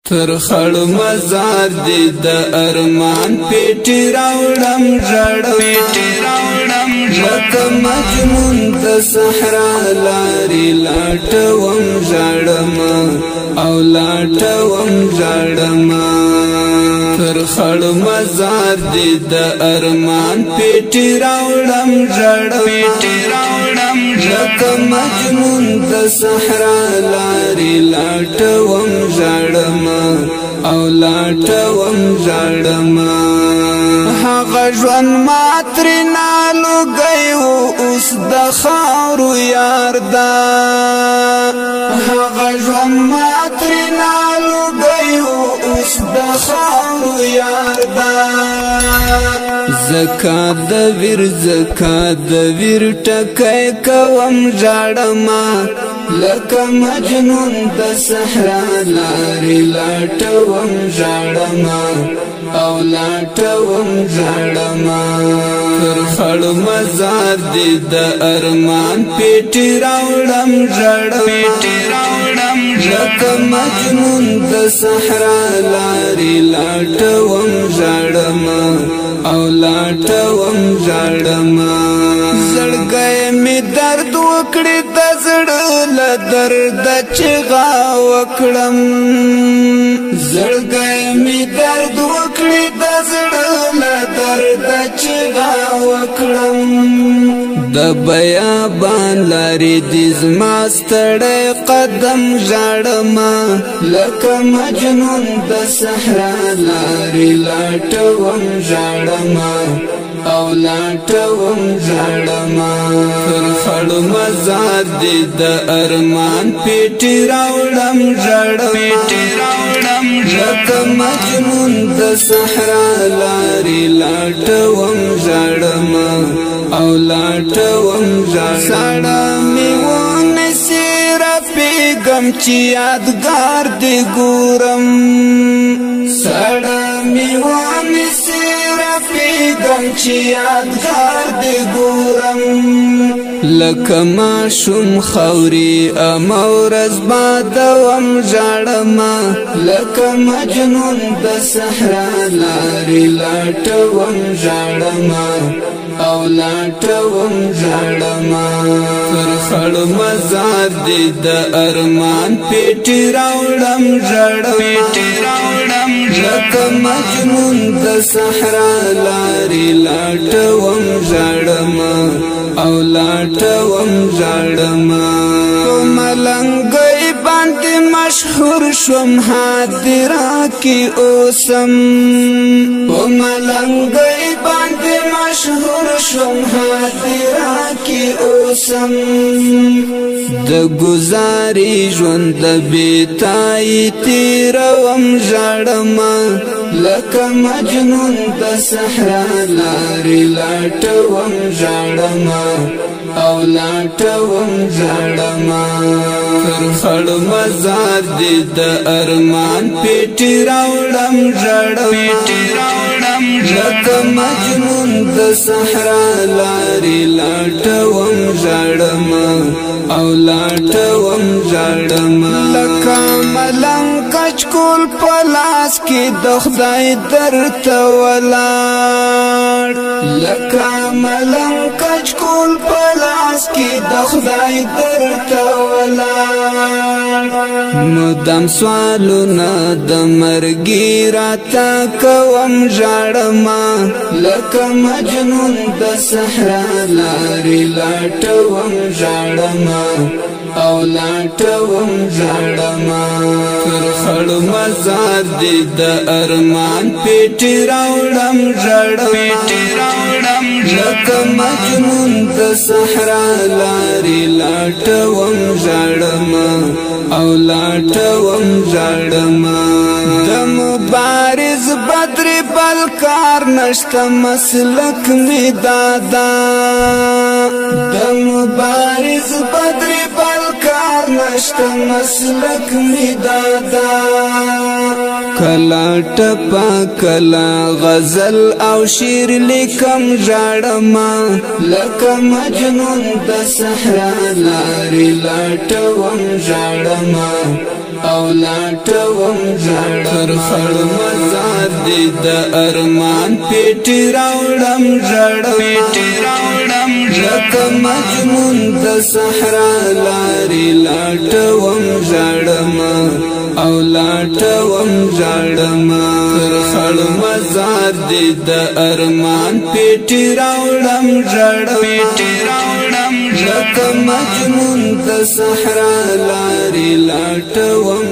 تر خړ مزار دی د ارمان پیټی راوړم ژړم لکه مجنون د صحرا لارې لاټوم ژړم او لاټوم ژړم تر خړ مزار دی د ارمان پیټی راوړم ژړم لکه مجنون د صحرا لارې لاټوم ژړم او لاټوم ژړم هغه ژوند ما ترېنه لوګی و اوس د خاورو یار ده هغه ژوند ما ترېنه لوګی و اوس د خاورو یار ده زکات د ویر ټکی کوم ژړم لکه مجنون د صحرا لارې لاټوم ژړم او لاټوم ژړم تر خړ مزار دی د ارمان پیټی راوړم ژړم لکه مجنون د صحرا لارې لاټوم ژړم او لاټوم ژړم زړګی می درد وکړي د زړه له درده چغا وکړم زړګی می درد وکړي د زړه له درده چغا وکړم د بیابان لارې دې زما ستړی قدم ژړم لکه مجنون د صحرا لارې لاټوم ژړم او لاټوم ژړم تر خړ مزار دی د ارمان پیټی راوړم ژړم لکه مجنون د صحرا لارې لاټوم ژړم او لاټوم ژړم ساړه مې ونیسي رفیقم چې یادګار دې ګورم ساړه مې ونیسي رفیقم چې یادګار دې ګورم لکه ماشوم خوري امورز بادوم ژړم لکه مجنون د صحرا لارې لاټوم ژړم او لاټوم ژړم تر خړ مزار دی د ارمان پیټی راوړم ژړم لکه مجنون د صحرا لارې لاټوم ژړم او لاټوم ژړم ملنګي باندې مشهور شوم حاضرا کې اوسم ملنګي باندې مشهور شوم حاضرا کې اوسم د گزاري ژوند د بیتای تیروم ژړم لکه مجنون د صحرا لارې لاټوم ژړم او لاټوم ژړم تر خړ مزار دی د ارمان پیټی راوړم ژړم لکه مجنون د صحرا لارې لاټوم ژړم او لاټوم ژړم لکه ملنګ کچکول په لاس کې د خدای درته ولاړ لکه ملنګ کچکول په لاس کې د خدای درته ولاړ مدام سوالونه د مرګي راته کوم ژړم لکه مجنون د صحرا لارې لاټوم ژړم او لاټوم ژړم تر خړ مزار دی د ارمان پیټی راوړم ژړم لکه مجنون د صحرا لارې لاټوم ژړم او لاټوم ژړم د مبارز بدر بل کار نشته مسلک می دادا د مبارز بدر بل کار نشته مسلک می دادا کلا ټپا کلا غزل او شعر لیکم ژړم لکه مجنون د صحرا لارې لاټوم ژړم او لاټوم ژړم خړ مزار دې د ارمان پیټي راوړم ژړم لکه مجنون د صحرا لارې لاټوم ژړم او لاټوم ژړم خړ مزار دې د ارمان پیټي راوړم ژړم لکه مجنون د صحرا لارې لاټوم